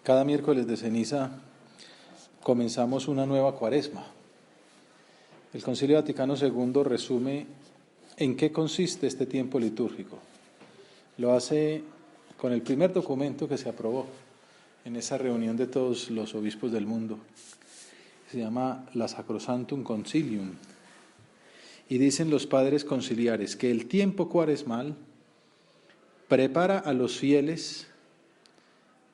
Cada miércoles de ceniza comenzamos una nueva cuaresma. El Concilio Vaticano II resume en qué consiste este tiempo litúrgico. Lo hace con el primer documento que se aprobó en esa reunión de todos los obispos del mundo. Se llama la Sacrosanctum Concilium. Y dicen los padres conciliares que el tiempo cuaresmal prepara a los fieles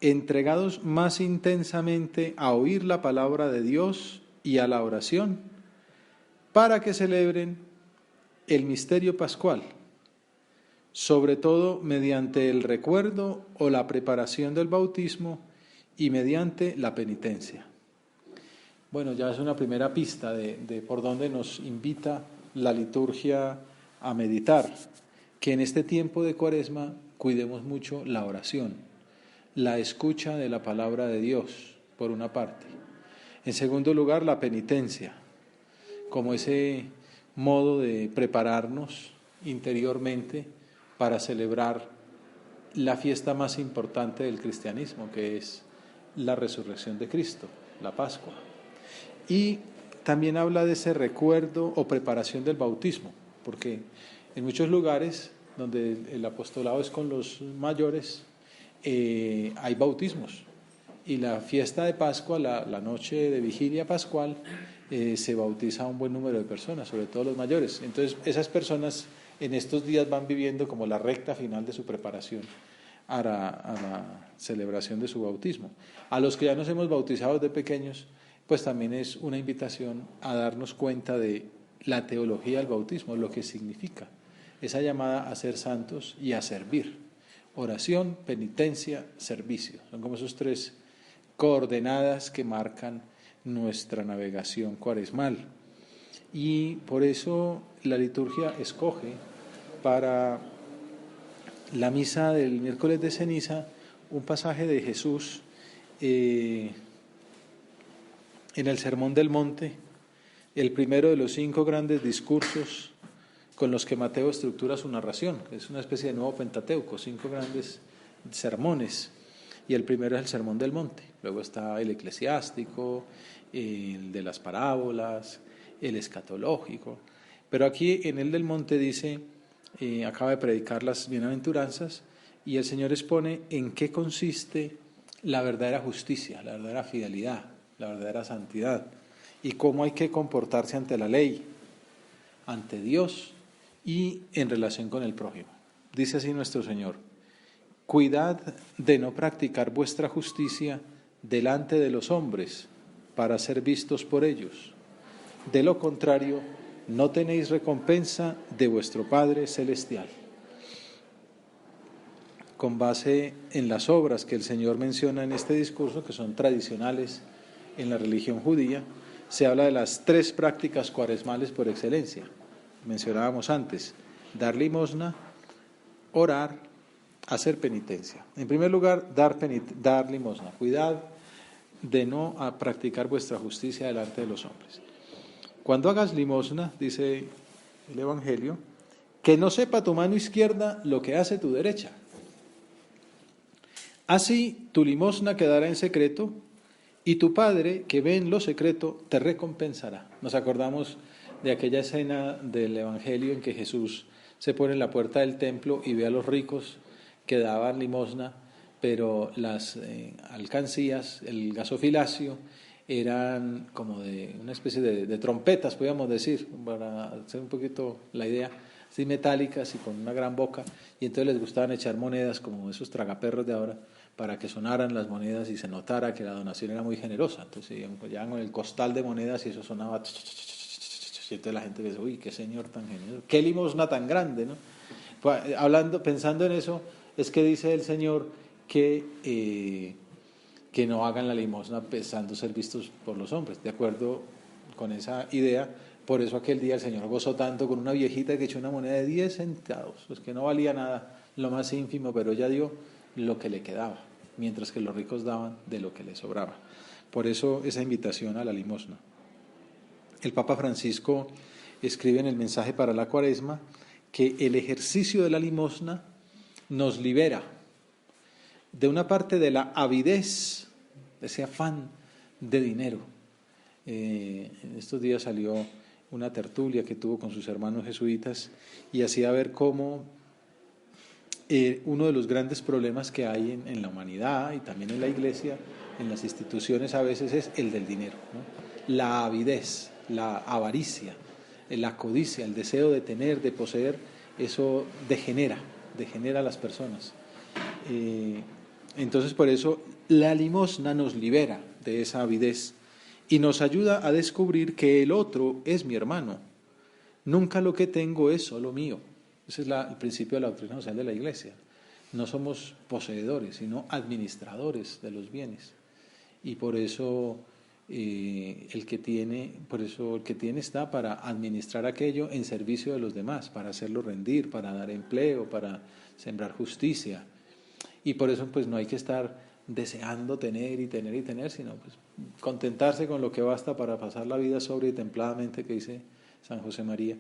entregados más intensamente a oír la palabra de Dios y a la oración, para que celebren el misterio pascual, sobre todo mediante el recuerdo o la preparación del bautismo y mediante la penitencia. Bueno, ya es una primera pista de por dónde nos invita la liturgia a meditar, que en este tiempo de Cuaresma cuidemos mucho la oración, la escucha de la palabra de Dios, por una parte. En segundo lugar, la penitencia, como ese modo de prepararnos interiormente para celebrar la fiesta más importante del cristianismo, que es la resurrección de Cristo, la Pascua. Y también habla de ese recuerdo o preparación del bautismo, porque en muchos lugares donde el apostolado es con los mayores, hay bautismos, y la fiesta de Pascua, la noche de vigilia pascual, se bautiza a un buen número de personas, sobre todo los mayores. Entonces esas personas en estos días van viviendo como la recta final de su preparación a la celebración de su bautismo. A los que ya nos hemos bautizado de pequeños, pues también es una invitación a darnos cuenta de la teología del bautismo, lo que significa esa llamada a ser santos y a servir. Oración, penitencia, servicio. Son como esos tres coordenadas que marcan nuestra navegación cuaresmal. Y por eso la liturgia escoge para la misa del miércoles de ceniza un pasaje de Jesús en el Sermón del Monte, el primero de los 5 grandes discursos con los que Mateo estructura su narración, que es una especie de nuevo Pentateuco, 5 grandes sermones, y el primero es el Sermón del Monte. Luego está el eclesiástico, el de las parábolas, el escatológico, pero aquí en el del Monte dice, acaba de predicar las bienaventuranzas, y el Señor expone en qué consiste la verdadera justicia, la verdadera fidelidad, la verdadera santidad, y cómo hay que comportarse ante la ley, ante Dios y en relación con el prójimo. Dice así nuestro Señor: cuidad de no practicar vuestra justicia delante de los hombres para ser vistos por ellos. De lo contrario, no tenéis recompensa de vuestro Padre Celestial. Con base en las obras que el Señor menciona en este discurso, que son tradicionales en la religión judía, se habla de las 3 prácticas cuaresmales por excelencia. Mencionábamos antes: dar limosna, orar, hacer penitencia. En primer lugar, dar limosna. Cuidad de no practicar vuestra justicia delante de los hombres. Cuando hagas limosna, dice el Evangelio, que no sepa tu mano izquierda lo que hace tu derecha. Así tu limosna quedará en secreto, y tu Padre, que ve en lo secreto, te recompensará. Nos acordamos de aquella escena del Evangelio en que Jesús se pone en la puerta del templo y ve a los ricos que daban limosna, pero las alcancías, el gasofilacio, eran como de una especie de trompetas, podríamos decir, para hacer un poquito la idea, así metálicas y con una gran boca, y entonces les gustaban echar monedas como esos tragaperros de ahora, para que sonaran las monedas y se notara que la donación era muy generosa. Entonces llegaban con el costal de monedas y eso sonaba, y entonces la gente dice, uy, qué señor tan generoso, qué limosna tan grande, ¿no? Pues, pensando en eso, es que dice el Señor que no hagan la limosna pensando ser vistos por los hombres. De acuerdo con esa idea, por eso aquel día el Señor gozó tanto con una viejita que echó una moneda de 10 centavos, pues que no valía nada, lo más ínfimo, pero ella dio lo que le quedaba, mientras que los ricos daban de lo que les sobraba. Por eso esa invitación a la limosna. El Papa Francisco escribe en el mensaje para la Cuaresma que el ejercicio de la limosna nos libera de una parte de la avidez ese afán de dinero. En estos días salió una tertulia que tuvo con sus hermanos jesuitas y hacía ver cómo uno de los grandes problemas que hay en la humanidad y también en la iglesia, en las instituciones a veces, es el del dinero, ¿no? La avidez, la avaricia, la codicia, el deseo de tener, de poseer, eso degenera a las personas. Entonces por eso la limosna nos libera de esa avidez y nos ayuda a descubrir que el otro es mi hermano. Nunca lo que tengo es solo mío. Ese es el principio de la doctrina social de la Iglesia. No somos poseedores, sino administradores de los bienes. Y por eso el que tiene está para administrar aquello en servicio de los demás, para hacerlo rendir, para dar empleo, para sembrar justicia. Y por eso pues no hay que estar deseando tener y tener y tener, sino pues contentarse con lo que basta para pasar la vida sobria y templadamente, que dice San José María,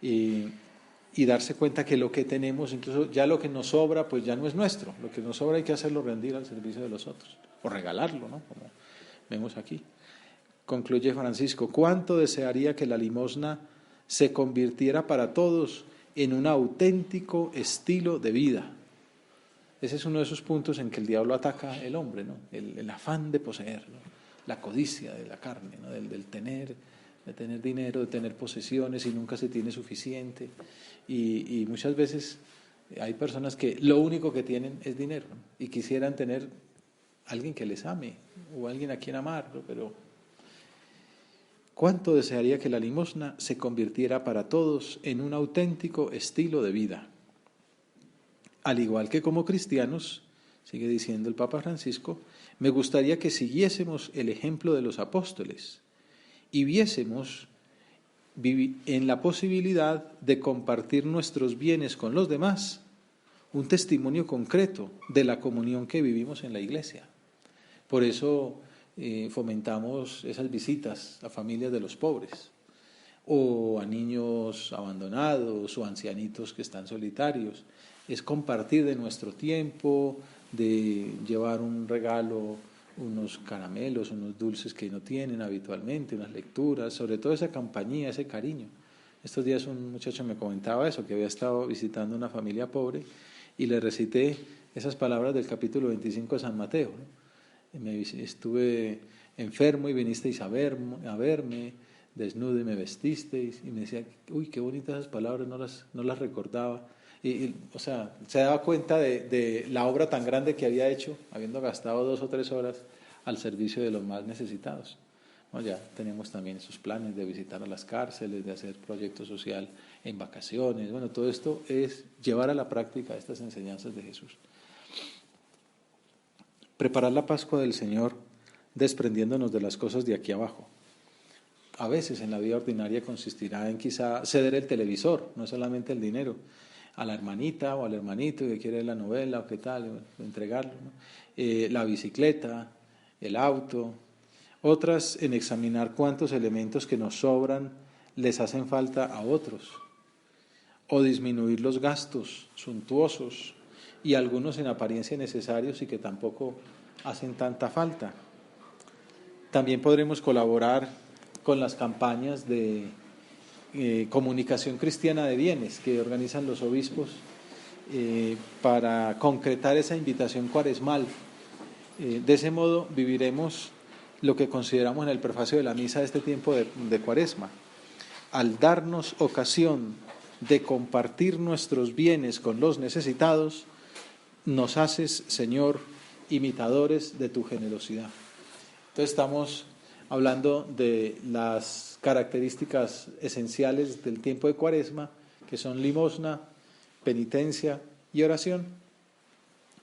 y darse cuenta que lo que tenemos, incluso ya lo que nos sobra, pues ya no es nuestro. Lo que nos sobra hay que hacerlo rendir al servicio de los otros, o regalarlo, ¿no? Como vemos aquí. Concluye Francisco: ¿cuánto desearía que la limosna se convirtiera para todos en un auténtico estilo de vida? Ese es uno de esos puntos en que el diablo ataca al hombre, ¿no? El afán de poseer, ¿no? La codicia de la carne, ¿no? del tener, de tener dinero, de tener posesiones y nunca se tiene suficiente. Y muchas veces hay personas que lo único que tienen es dinero, ¿no? Y quisieran tener alguien que les ame o alguien a quien amar, ¿no? Pero ¿cuánto desearía que la limosna se convirtiera para todos en un auténtico estilo de vida? Al igual que como cristianos, sigue diciendo el Papa Francisco, me gustaría que siguiésemos el ejemplo de los apóstoles y viésemos en la posibilidad de compartir nuestros bienes con los demás un testimonio concreto de la comunión que vivimos en la Iglesia. Por eso fomentamos esas visitas a familias de los pobres, o a niños abandonados, o ancianitos que están solitarios. Es compartir de nuestro tiempo, de llevar un regalo, unos caramelos, unos dulces que no tienen habitualmente, unas lecturas, sobre todo esa compañía, ese cariño. Estos días un muchacho me comentaba eso, que había estado visitando una familia pobre y le recité esas palabras del capítulo 25 de San Mateo, ¿no? Estuve enfermo y vinisteis a verme, desnudo y me vestisteis, y me decía, uy, qué bonitas esas palabras, no las recordaba. O sea, se daba cuenta de la obra tan grande que había hecho, habiendo gastado 2 o 3 horas al servicio de los más necesitados. Bueno, ya tenemos también esos planes de visitar a las cárceles, de hacer proyecto social en vacaciones. Bueno, todo esto es llevar a la práctica estas enseñanzas de Jesús. Preparar la Pascua del Señor desprendiéndonos de las cosas de aquí abajo. A veces en la vida ordinaria consistirá en quizá ceder el televisor, no solamente el dinero, a la hermanita o al hermanito que quiere la novela o qué tal, entregarlo, ¿no? La bicicleta, el auto. Otras en examinar cuántos elementos que nos sobran les hacen falta a otros, o disminuir los gastos suntuosos y algunos en apariencia necesarios y que tampoco hacen tanta falta. También podremos colaborar con las campañas de comunicación cristiana de bienes que organizan los obispos para concretar esa invitación cuaresmal. De ese modo viviremos lo que consideramos en el prefacio de la misa de este tiempo de Cuaresma. Al darnos ocasión de compartir nuestros bienes con los necesitados, nos haces, Señor, imitadores de tu generosidad. Entonces estamos hablando de las características esenciales del tiempo de Cuaresma, que son limosna, penitencia y oración.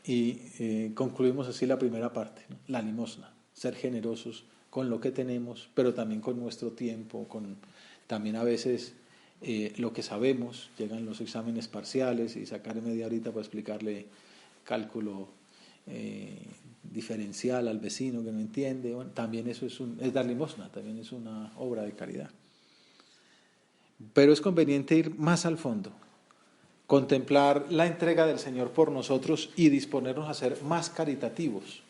Y concluimos así la primera parte, ¿no? La limosna, ser generosos con lo que tenemos, pero también con nuestro tiempo, también a veces lo que sabemos. Llegan los exámenes parciales y sacar media horita para explicarle cálculo diferencial al vecino que no entiende. Bueno, también eso es dar limosna, también es una obra de caridad. Pero es conveniente ir más al fondo, contemplar la entrega del Señor por nosotros y disponernos a ser más caritativos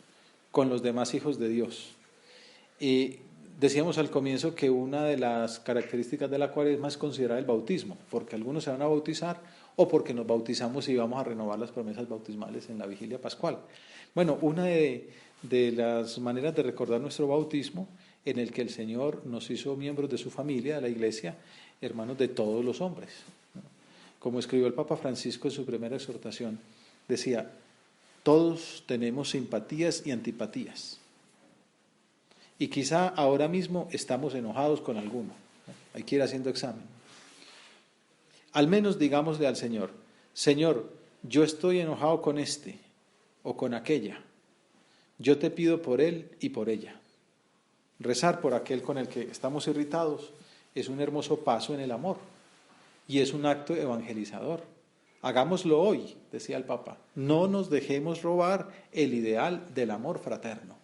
con los demás hijos de Dios. Decíamos al comienzo que una de las características de la Cuaresma es considerar el bautismo, porque algunos se van a bautizar o porque nos bautizamos y vamos a renovar las promesas bautismales en la vigilia pascual. Bueno, una de las maneras de recordar nuestro bautismo, en el que el Señor nos hizo miembros de su familia, de la Iglesia, hermanos de todos los hombres. Como escribió el Papa Francisco en su primera exhortación, decía, todos tenemos simpatías y antipatías. Y quizá ahora mismo estamos enojados con alguno. Hay que ir haciendo examen. Al menos digámosle al Señor, Señor, yo estoy enojado con este o con aquella. Yo te pido por él y por ella. Rezar por aquel con el que estamos irritados es un hermoso paso en el amor y es un acto evangelizador. Hagámoslo hoy, decía el Papa. No nos dejemos robar el ideal del amor fraterno.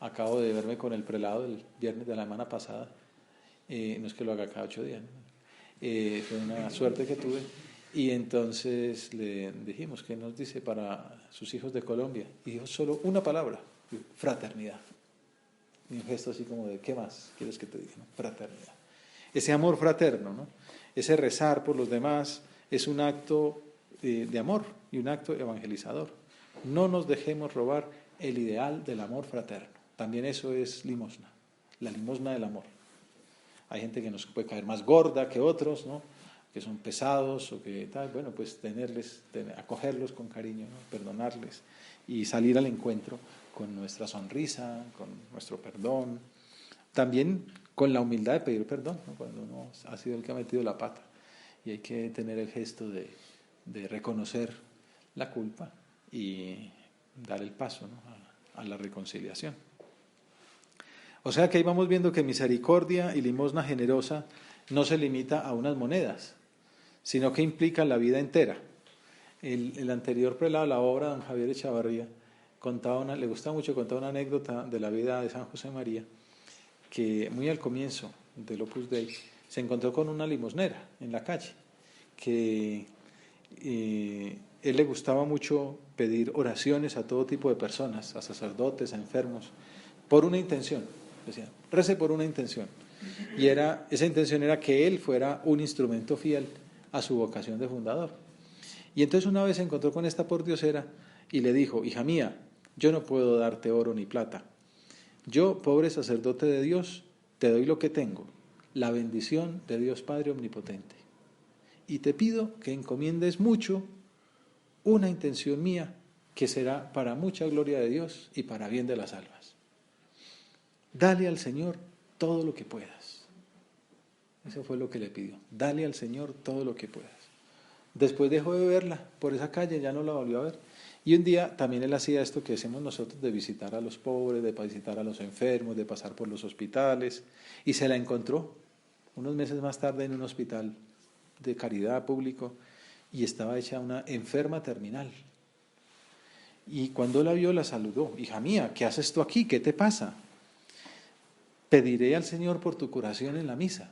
Acabo de verme con el prelado el viernes de la semana pasada. No es que lo haga cada 8 días, ¿no? Fue una suerte que tuve. Y entonces le dijimos, ¿qué nos dice para sus hijos de Colombia? Y dijo solo una palabra, fraternidad. Y un gesto así como de, ¿qué más quieres que te diga? ¿No? Fraternidad. Ese amor fraterno, ¿no? Ese rezar por los demás es un acto de amor y un acto evangelizador. No nos dejemos robar el ideal del amor fraterno. También eso es limosna, la limosna del amor. Hay gente que nos puede caer más gorda que otros, ¿no? Que son pesados o que tal. Bueno, pues acogerlos con cariño, ¿no? Perdonarles y salir al encuentro con nuestra sonrisa, con nuestro perdón. También con la humildad de pedir perdón, ¿no? Cuando uno ha sido el que ha metido la pata. Y hay que tener el gesto de reconocer la culpa y dar el paso, ¿no? a la reconciliación. O sea que ahí vamos viendo que misericordia y limosna generosa no se limita a unas monedas, sino que implica la vida entera. El anterior prelado, la obra de don Javier Echavarría, le gustaba mucho contar una anécdota de la vida de San José María, que muy al comienzo del Opus Dei se encontró con una limosnera en la calle, que él le gustaba mucho pedir oraciones a todo tipo de personas, a sacerdotes, a enfermos, por una intención. Decía, rece por una intención. Y esa intención era que él fuera un instrumento fiel a su vocación de fundador. Y entonces una vez se encontró con esta pordiosera y le dijo, hija mía, yo no puedo darte oro ni plata. Yo, pobre sacerdote de Dios, te doy lo que tengo, la bendición de Dios Padre Omnipotente. Y te pido que encomiendes mucho una intención mía que será para mucha gloria de Dios y para bien de las almas. Dale al Señor todo lo que puedas. Eso fue lo que le pidió. Dale al Señor todo lo que puedas. Después dejó de verla por esa calle, ya no la volvió a ver. Y un día también él hacía esto que hacemos nosotros de visitar a los pobres, de visitar a los enfermos, de pasar por los hospitales. Y se la encontró unos meses más tarde en un hospital de caridad público y estaba hecha una enferma terminal. Y cuando la vio la saludó. Hija mía, ¿qué haces tú aquí? ¿Qué te pasa? Pediré al Señor por tu curación en la misa.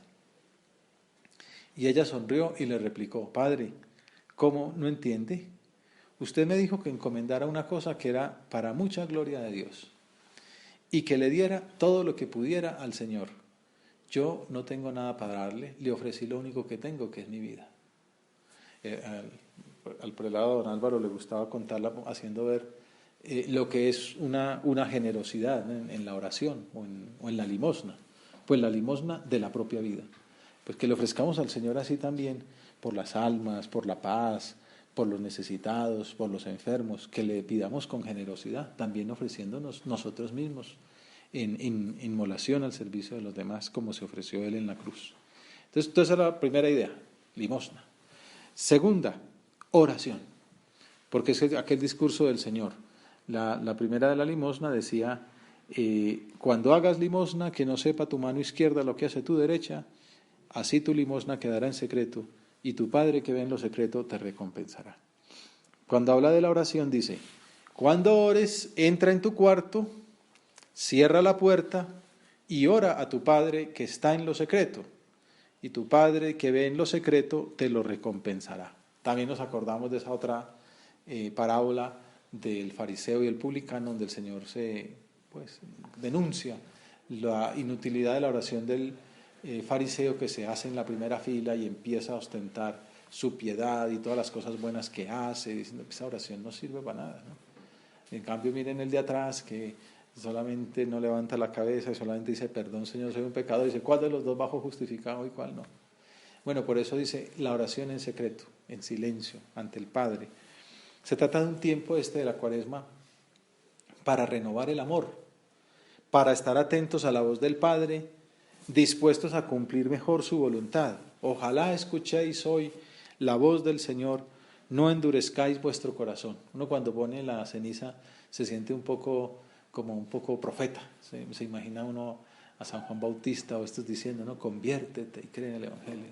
Y ella sonrió y le replicó, Padre, ¿cómo no entiende? Usted me dijo que encomendara una cosa que era para mucha gloria de Dios y que le diera todo lo que pudiera al Señor. Yo no tengo nada para darle, le ofrecí lo único que tengo, que es mi vida. Al prelado don Álvaro le gustaba contarla haciendo ver lo que es una generosidad en la oración o en la limosna, pues la limosna de la propia vida. Pues que le ofrezcamos al Señor así también, por las almas, por la paz, por los necesitados, por los enfermos, que le pidamos con generosidad, también ofreciéndonos nosotros mismos en inmolación al servicio de los demás, como se ofreció Él en la cruz. Entonces, esa es la primera idea, limosna. Segunda, oración, porque es aquel discurso del Señor. La primera de la limosna decía, cuando hagas limosna, que no sepa tu mano izquierda lo que hace tu derecha, así tu limosna quedará en secreto, y tu Padre que ve en lo secreto te recompensará. Cuando habla de la oración dice, cuando ores, entra en tu cuarto, cierra la puerta y ora a tu Padre que está en lo secreto, y tu Padre que ve en lo secreto te lo recompensará. También nos acordamos de esa otra parábola del fariseo y el publicano, donde el Señor pues, denuncia la inutilidad de la oración del fariseo, que se hace en la primera fila y empieza a ostentar su piedad y todas las cosas buenas que hace, diciendo que esa oración no sirve para nada, ¿no? En cambio, miren el de atrás, que solamente no levanta la cabeza y solamente dice: perdón, Señor, soy un pecador. Dice: ¿cuál de los dos bajo justificado y cuál no? Bueno, por eso dice la oración en secreto, en silencio, ante el Padre. Se trata de un tiempo de la Cuaresma para renovar el amor, para estar atentos a la voz del Padre, dispuestos a cumplir mejor su voluntad. Ojalá escuchéis hoy la voz del Señor, no endurezcáis vuestro corazón. Uno cuando pone la ceniza se siente un poco profeta. Se imagina uno a San Juan Bautista o estos diciendo, ¿no? Conviértete y cree en el Evangelio.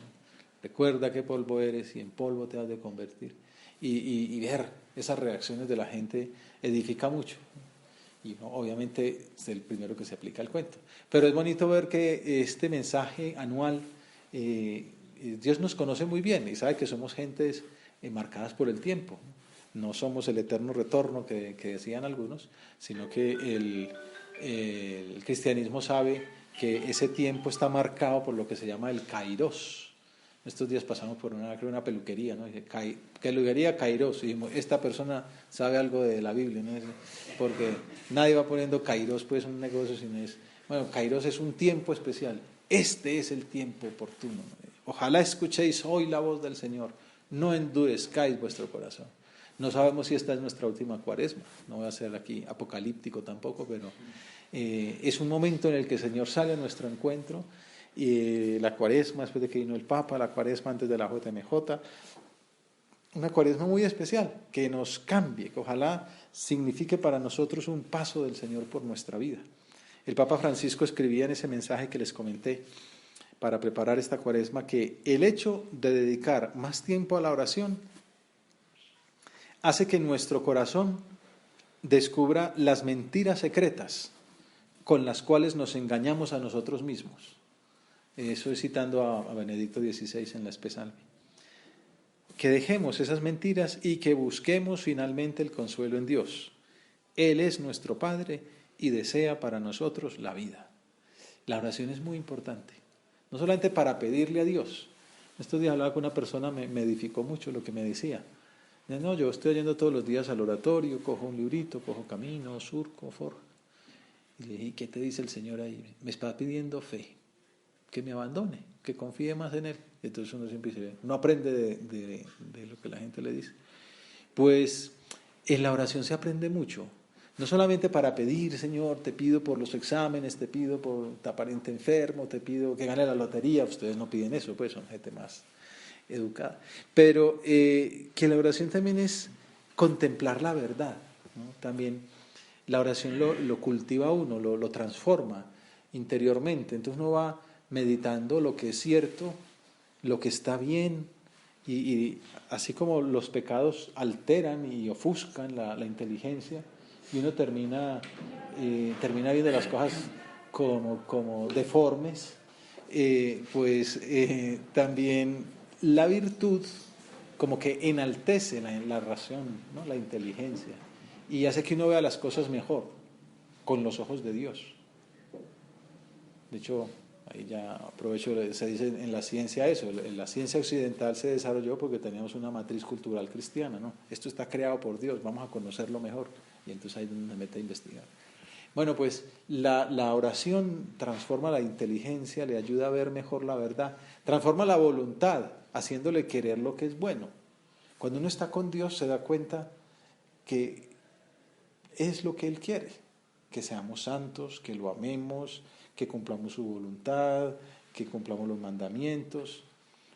Recuerda que polvo eres y en polvo te has de convertir. Y ver esas reacciones de la gente edifica mucho. Y no, obviamente es el primero que se aplica al cuento. Pero es bonito ver que este mensaje anual, Dios nos conoce muy bien y sabe que somos gentes marcadas por el tiempo. No somos el eterno retorno que decían algunos, sino que el cristianismo sabe que ese tiempo está marcado por lo que se llama el kairos. Estos días pasamos por una peluquería, ¿no? Dice, peluquería kairos, y dijimos, esta persona sabe algo de la Biblia, ¿no? Porque nadie va poniendo kairos, pues un negocio, sino bueno, kairos es un tiempo especial. Este es el tiempo oportuno. Ojalá escuchéis hoy la voz del Señor, no endurezcáis vuestro corazón. No sabemos si esta es nuestra última Cuaresma, no voy a ser aquí apocalíptico tampoco, pero es un momento en el que el Señor sale a nuestro encuentro. Y la Cuaresma después de que vino el Papa, la Cuaresma antes de la JMJ, una Cuaresma muy especial, que nos cambie, que ojalá signifique para nosotros un paso del Señor por nuestra vida. El Papa Francisco escribía en ese mensaje que les comenté para preparar esta Cuaresma que el hecho de dedicar más tiempo a la oración hace que nuestro corazón descubra las mentiras secretas con las cuales nos engañamos a nosotros mismos. Eso es citando a Benedicto XVI en la Espesalvi. Que dejemos esas mentiras y que busquemos finalmente el consuelo en Dios. Él es nuestro Padre y desea para nosotros la vida. La oración es muy importante, no solamente para pedirle a Dios. Estos días hablaba con una persona, me edificó mucho lo que me decía. No, yo estoy yendo todos los días al oratorio, cojo un librito, cojo camino, surco, forja. Y le dije, ¿qué te dice el Señor ahí? Me está pidiendo fe, que me abandone, que confíe más en Él. Entonces uno siempre dice, no aprende de lo que la gente le dice. Pues en la oración se aprende mucho, no solamente para pedir, Señor, te pido por los exámenes, te pido por tu pariente enfermo, te pido que gane la lotería. Ustedes no piden eso, pues son gente más educada. Pero que la oración también es contemplar la verdad, ¿no? También la oración lo cultiva uno, lo transforma interiormente. Entonces uno va meditando lo que es cierto, lo que está bien, y así como los pecados alteran y ofuscan la inteligencia, y uno termina viendo las cosas como deformes, también la virtud como que enaltece la razón, ¿no? La inteligencia, y hace que uno vea las cosas mejor, con los ojos de Dios. De hecho, ahí ya aprovecho, se dice en la ciencia eso, en la ciencia occidental se desarrolló porque teníamos una matriz cultural cristiana, ¿no? Esto está creado por Dios, vamos a conocerlo mejor, y entonces ahí es donde me mete a investigar. Bueno, pues la oración transforma la inteligencia, le ayuda a ver mejor la verdad, transforma la voluntad, haciéndole querer lo que es bueno. Cuando uno está con Dios se da cuenta que es lo que Él quiere, que seamos santos, que lo amemos, que cumplamos su voluntad, que cumplamos los mandamientos.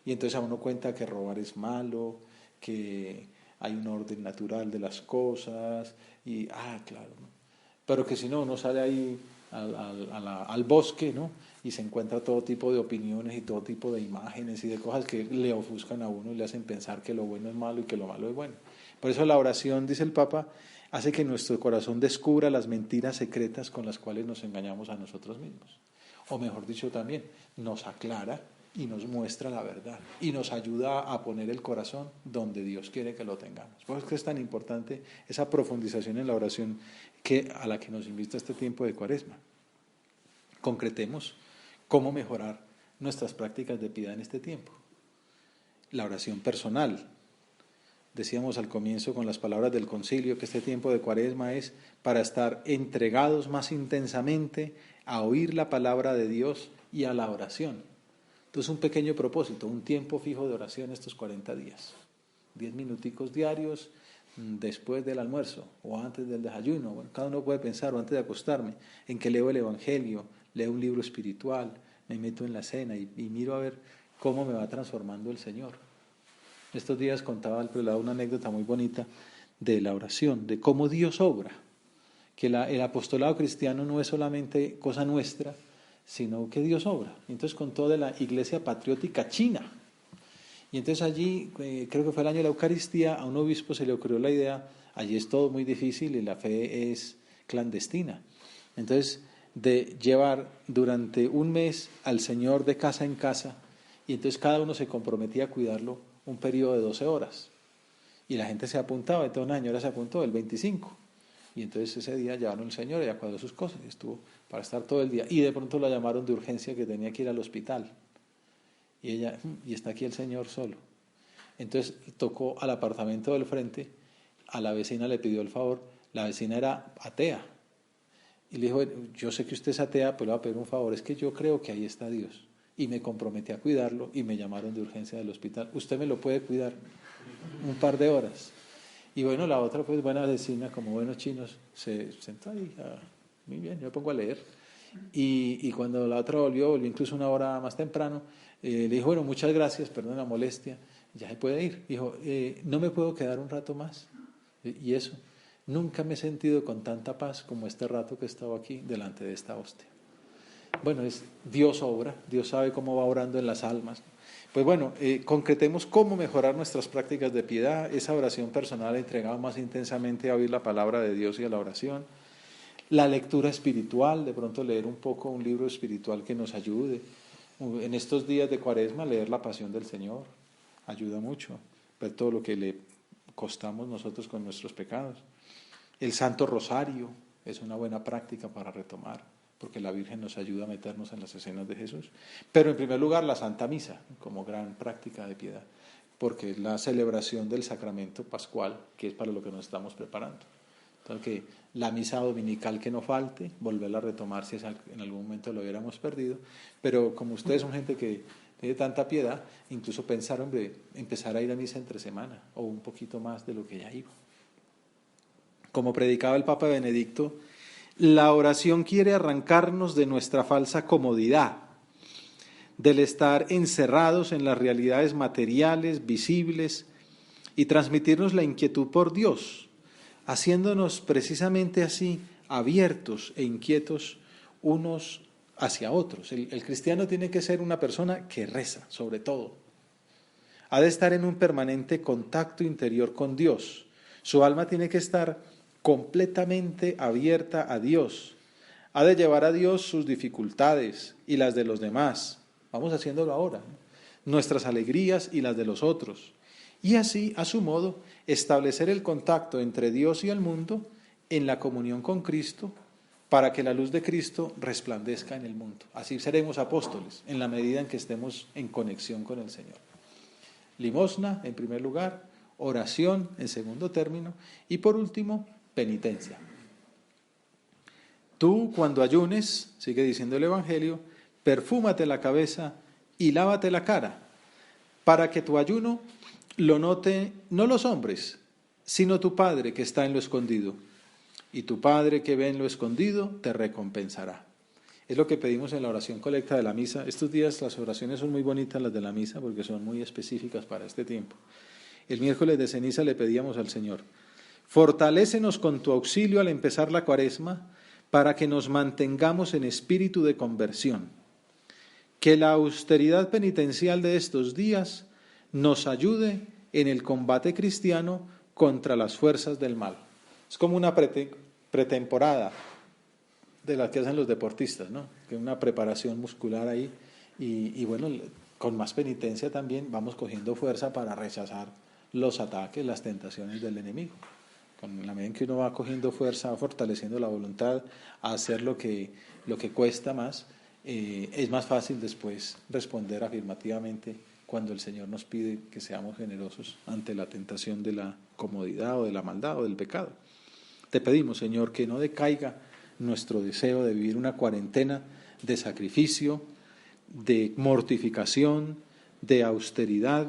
Y entonces a uno cuenta que robar es malo, que hay un orden natural de las cosas, y claro, ¿no? Pero que si no, uno sale ahí al bosque, ¿no? Y se encuentra todo tipo de opiniones y todo tipo de imágenes y de cosas que le ofuscan a uno y le hacen pensar que lo bueno es malo y que lo malo es bueno. Por eso la oración, dice el Papa, hace que nuestro corazón descubra las mentiras secretas con las cuales nos engañamos a nosotros mismos. O mejor dicho también, nos aclara y nos muestra la verdad y nos ayuda a poner el corazón donde Dios quiere que lo tengamos. Por eso es que es tan importante esa profundización en la oración a la que nos invita este tiempo de Cuaresma. Concretemos cómo mejorar nuestras prácticas de piedad en este tiempo. La oración personal. Decíamos al comienzo con las palabras del concilio que este tiempo de Cuaresma es para estar entregados más intensamente a oír la palabra de Dios y a la oración. Entonces un pequeño propósito, un tiempo fijo de oración estos 40 días. 10 minuticos diarios después del almuerzo o antes del desayuno. Bueno, cada uno puede pensar, o antes de acostarme, en que leo el Evangelio, leo un libro espiritual, me meto en la cena y miro a ver cómo me va transformando el Señor. Estos días contaba al prelado una anécdota muy bonita de la oración, de cómo Dios obra, que el apostolado cristiano no es solamente cosa nuestra, sino que Dios obra. Entonces contó de la Iglesia Patriótica China. Y entonces allí, creo que fue el año de la Eucaristía, a un obispo se le ocurrió la idea, allí es todo muy difícil y la fe es clandestina. Entonces, de llevar durante un mes al Señor de casa en casa, y entonces cada uno se comprometía a cuidarlo un periodo de 12 horas. Y la gente se apuntaba, entonces una señora se apuntó el 25. Y entonces ese día llevaron al Señor, ella cuadró sus cosas y estuvo para estar todo el día. Y de pronto la llamaron de urgencia que tenía que ir al hospital. Y ella, y está aquí el Señor solo. Entonces tocó al apartamento del frente, a la vecina le pidió el favor, la vecina era atea. Y le dijo, yo sé que usted es atea, pero le voy a pedir un favor, es que yo creo que ahí está Dios. Y me comprometí a cuidarlo y me llamaron de urgencia del hospital. ¿Usted me lo puede cuidar un par de horas? Y bueno, la otra, pues buena vecina, como buenos chinos, se sentó ahí, muy bien, yo me pongo a leer. Y cuando la otra volvió incluso una hora más temprano, le dijo, bueno, muchas gracias, perdón la molestia, ya se puede ir. Dijo, no me puedo quedar un rato más. Y eso, nunca me he sentido con tanta paz como este rato que he estado aquí delante de esta hostia. Bueno, es Dios obra, Dios sabe cómo va obrando en las almas. Pues bueno, concretemos cómo mejorar nuestras prácticas de piedad, esa oración personal entregada más intensamente a oír la palabra de Dios y a la oración, la lectura espiritual, de pronto leer un poco un libro espiritual que nos ayude. En estos días de Cuaresma leer la Pasión del Señor ayuda mucho, ver todo lo que le costamos nosotros con nuestros pecados. El Santo Rosario es una buena práctica para retomar, porque la Virgen nos ayuda a meternos en las escenas de Jesús. Pero en primer lugar la Santa Misa, como gran práctica de piedad, porque es la celebración del sacramento pascual, que es para lo que nos estamos preparando. Entonces, que la misa dominical que no falte, volverla a retomar si en algún momento lo hubiéramos perdido, pero como ustedes son gente que tiene tanta piedad, incluso pensaron de empezar a ir a misa entre semana, o un poquito más de lo que ya iba. Como predicaba el Papa Benedicto, la oración quiere arrancarnos de nuestra falsa comodidad, del estar encerrados en las realidades materiales, visibles, y transmitirnos la inquietud por Dios, haciéndonos precisamente así abiertos e inquietos unos hacia otros. El cristiano tiene que ser una persona que reza, sobre todo. Ha de estar en un permanente contacto interior con Dios. Su alma tiene que estar completamente abierta a Dios. Ha de llevar a Dios sus dificultades y las de los demás. Vamos haciéndolo ahora, ¿no? Nuestras alegrías y las de los otros. Y así, a su modo, establecer el contacto entre Dios y el mundo en la comunión con Cristo, para que la luz de Cristo resplandezca en el mundo. Así seremos apóstoles, en la medida en que estemos en conexión con el Señor. Limosna, en primer lugar, oración, en segundo término, y por último, penitencia. Tú, cuando ayunes, sigue diciendo el Evangelio, perfúmate la cabeza y lávate la cara, para que tu ayuno lo note no los hombres, sino tu Padre que está en lo escondido. Y tu Padre que ve en lo escondido te recompensará. Es lo que pedimos en la oración colecta de la misa. Estos días las oraciones son muy bonitas, las de la misa, porque son muy específicas para este tiempo. El miércoles de ceniza le pedíamos al Señor, fortalécenos con tu auxilio al empezar la Cuaresma, para que nos mantengamos en espíritu de conversión. Que la austeridad penitencial de estos días nos ayude en el combate cristiano contra las fuerzas del mal. Es como una pretemporada de la que hacen los deportistas, ¿no? Que una preparación muscular ahí y bueno, con más penitencia también vamos cogiendo fuerza para rechazar los ataques, las tentaciones del enemigo. Con la medida en que uno va cogiendo fuerza, va fortaleciendo la voluntad a hacer lo que cuesta más, es más fácil después responder afirmativamente cuando el Señor nos pide que seamos generosos ante la tentación de la comodidad o de la maldad o del pecado. Te pedimos, Señor, que no decaiga nuestro deseo de vivir una cuarentena de sacrificio, de mortificación, de austeridad,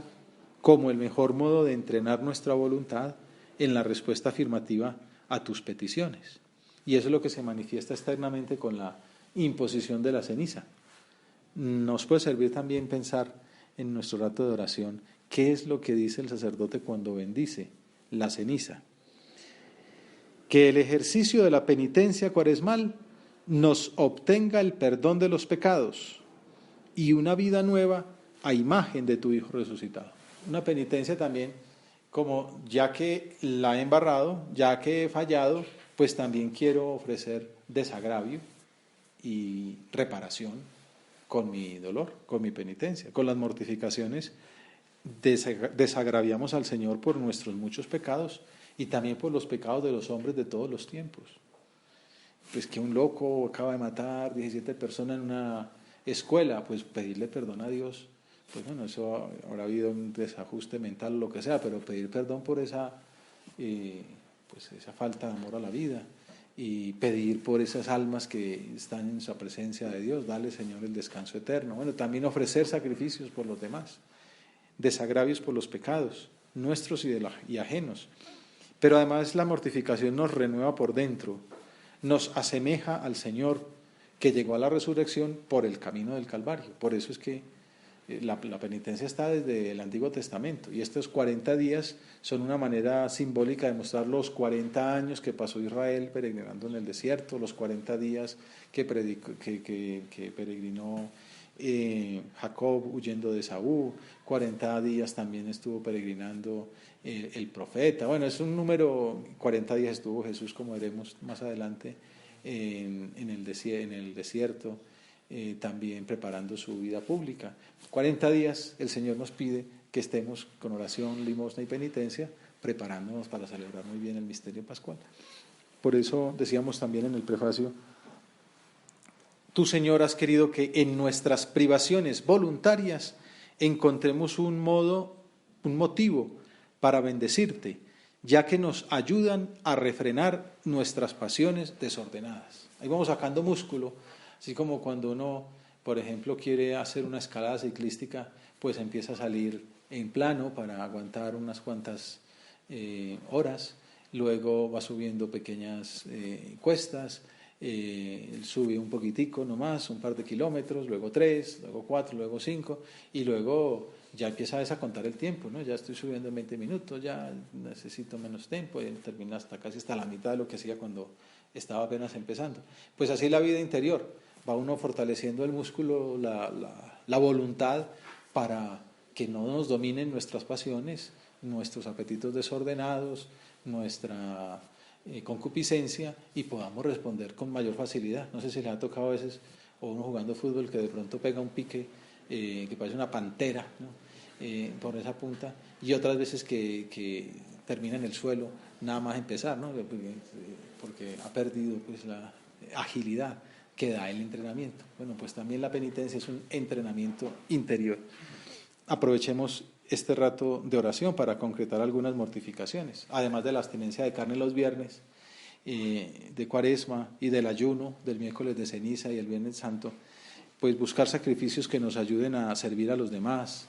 como el mejor modo de entrenar nuestra voluntad en la respuesta afirmativa a tus peticiones. Y eso es lo que se manifiesta externamente con la imposición de la ceniza. Nos puede servir también pensar en nuestro rato de oración qué es lo que dice el sacerdote cuando bendice la ceniza. Que el ejercicio de la penitencia cuaresmal nos obtenga el perdón de los pecados y una vida nueva a imagen de tu Hijo resucitado. Una penitencia también, como ya que la he embarrado, ya que he fallado, pues también quiero ofrecer desagravio y reparación con mi dolor, con mi penitencia, con las mortificaciones. Desagraviamos al Señor por nuestros muchos pecados y también por los pecados de los hombres de todos los tiempos. Pues que un loco acaba de matar 17 personas en una escuela, pues pedirle perdón a Dios, pues bueno, eso habrá habido un desajuste mental o lo que sea, pero pedir perdón por esa falta de amor a la vida y pedir por esas almas que están en su presencia de Dios, dale, Señor, el descanso eterno. Bueno, también ofrecer sacrificios por los demás, desagravios por los pecados nuestros y ajenos. Pero además la mortificación nos renueva por dentro, nos asemeja al Señor que llegó a la resurrección por el camino del Calvario. Por eso es que la penitencia está desde el Antiguo Testamento y estos 40 días son una manera simbólica de mostrar los 40 años que pasó Israel peregrinando en el desierto, los 40 días que peregrinó Jacob huyendo de Saúl, 40 días también estuvo peregrinando el profeta. Bueno, es un número, 40 días estuvo Jesús, como veremos más adelante, en el desierto, también preparando su vida pública. 40 días el Señor nos pide que estemos con oración, limosna y penitencia, preparándonos para celebrar muy bien el misterio pascual. Por eso decíamos también en el prefacio, tú, Señor, has querido que en nuestras privaciones voluntarias encontremos un motivo para bendecirte, ya que nos ayudan a refrenar nuestras pasiones desordenadas. Ahí vamos sacando músculo, así como cuando uno, por ejemplo, quiere hacer una escalada ciclística, pues empieza a salir en plano para aguantar unas cuantas horas, luego va subiendo pequeñas cuestas, sube un poquitico nomás, un par de kilómetros, luego 3, luego 4, luego 5 y luego ya empieza a contar el tiempo, ¿no? Ya estoy subiendo en 20 minutos, ya necesito menos tiempo, y termina casi hasta la mitad de lo que hacía cuando estaba apenas empezando. Pues así la vida interior, va uno fortaleciendo el músculo, la voluntad para que no nos dominen nuestras pasiones, nuestros apetitos desordenados, nuestra concupiscencia y podamos responder con mayor facilidad. No sé si les ha tocado a veces, o uno jugando fútbol que de pronto pega un pique que parece una pantera, ¿no? Por esa punta, y otras veces que termina en el suelo nada más empezar, ¿no? Porque ha perdido pues la agilidad que da el entrenamiento. Bueno, pues también la penitencia es un entrenamiento interior. Aprovechemos este rato de oración para concretar algunas mortificaciones, además de la abstinencia de carne los viernes, de Cuaresma y del ayuno del miércoles de ceniza y el Viernes Santo, pues buscar sacrificios que nos ayuden a servir a los demás,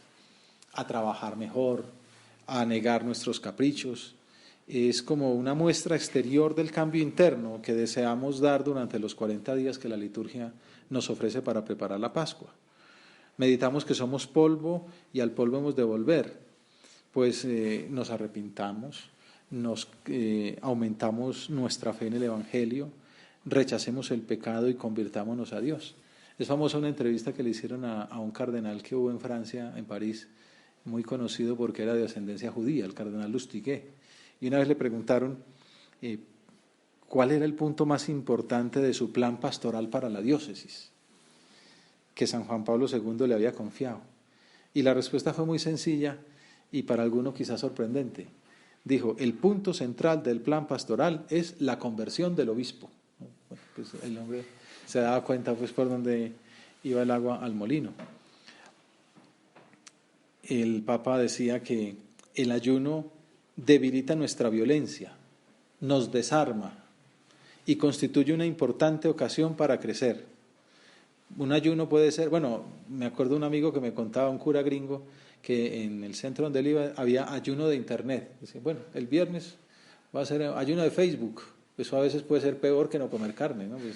a trabajar mejor, a negar nuestros caprichos. Es como una muestra exterior del cambio interno que deseamos dar durante los 40 días que la liturgia nos ofrece para preparar la Pascua. Meditamos que somos polvo y al polvo hemos de volver, pues nos arrepintamos, aumentamos nuestra fe en el Evangelio, rechacemos el pecado y convirtámonos a Dios. Es famosa una entrevista que le hicieron a un cardenal que hubo en Francia, en París, muy conocido porque era de ascendencia judía, el cardenal Lustiger. Y una vez le preguntaron cuál era el punto más importante de su plan pastoral para la diócesis, que San Juan Pablo II le había confiado. Y la respuesta fue muy sencilla y para algunos quizás sorprendente. Dijo, el punto central del plan pastoral es la conversión del obispo. Bueno, pues el hombre se daba cuenta pues por dónde iba el agua al molino. El Papa decía que el ayuno debilita nuestra violencia, nos desarma y constituye una importante ocasión para crecer. Un ayuno puede ser, bueno, me acuerdo de un amigo que me contaba, un cura gringo, que en el centro donde él iba había ayuno de internet. Decía, bueno, el viernes va a ser ayuno de Facebook. Eso a veces puede ser peor que no comer carne, ¿no? Pues,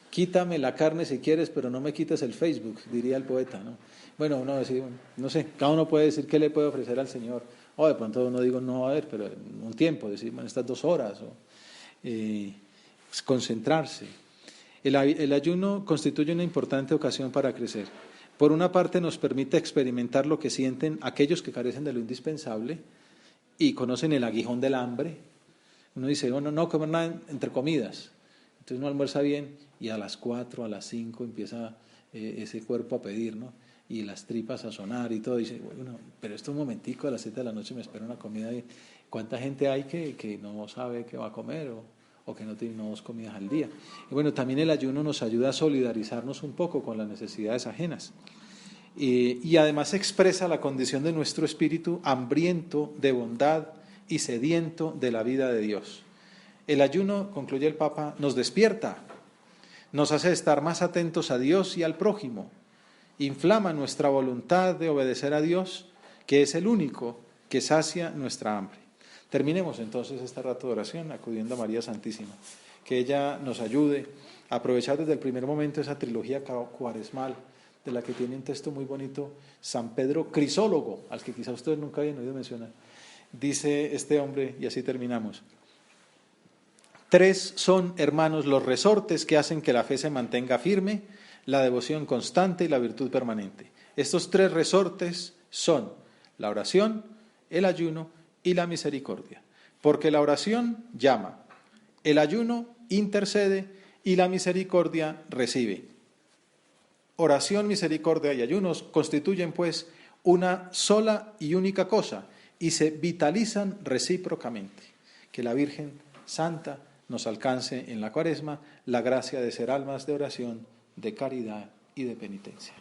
quítame la carne si quieres, pero no me quites el Facebook, diría el poeta, ¿no? Bueno, uno decide, bueno, no sé, cada uno puede decir qué le puede ofrecer al Señor. O de pronto uno digo, no, a ver, pero en un tiempo, decir, bueno, estas 2 horas, o pues, concentrarse. El ayuno constituye una importante ocasión para crecer. Por una parte nos permite experimentar lo que sienten aquellos que carecen de lo indispensable y conocen el aguijón del hambre. Uno dice, bueno, no comer nada entre comidas. Entonces uno almuerza bien y a las 4, a las 5 empieza ese cuerpo a pedir, ¿no? Y las tripas a sonar y todo. Dice, bueno, pero esto un momentico, a las 7 de la noche me espera una comida. ¿Cuánta gente hay que no sabe qué va a comer o que no tiene 2 comidas al día? Y bueno, también el ayuno nos ayuda a solidarizarnos un poco con las necesidades ajenas. Y además expresa la condición de nuestro espíritu hambriento de bondad y sediento de la vida de Dios. El ayuno, concluye el Papa, nos despierta, nos hace estar más atentos a Dios y al prójimo, inflama nuestra voluntad de obedecer a Dios, que es el único que sacia nuestra hambre. Terminemos entonces este rato de oración acudiendo a María Santísima, que ella nos ayude a aprovechar desde el primer momento esa trilogía cuaresmal, de la que tiene un texto muy bonito San Pedro Crisólogo, al que quizá ustedes nunca habían oído mencionar. Dice este hombre, y así terminamos: 3 son, hermanos, los resortes que hacen que la fe se mantenga firme, la devoción constante y la virtud permanente. Estos 3 resortes son la oración, el ayuno y la misericordia. Porque la oración llama, el ayuno intercede y la misericordia recibe. Oración, misericordia y ayunos constituyen, pues, una sola y única cosa y se vitalizan recíprocamente. Que la Virgen Santa nos alcance en la Cuaresma la gracia de ser almas de oración, de caridad y de penitencia.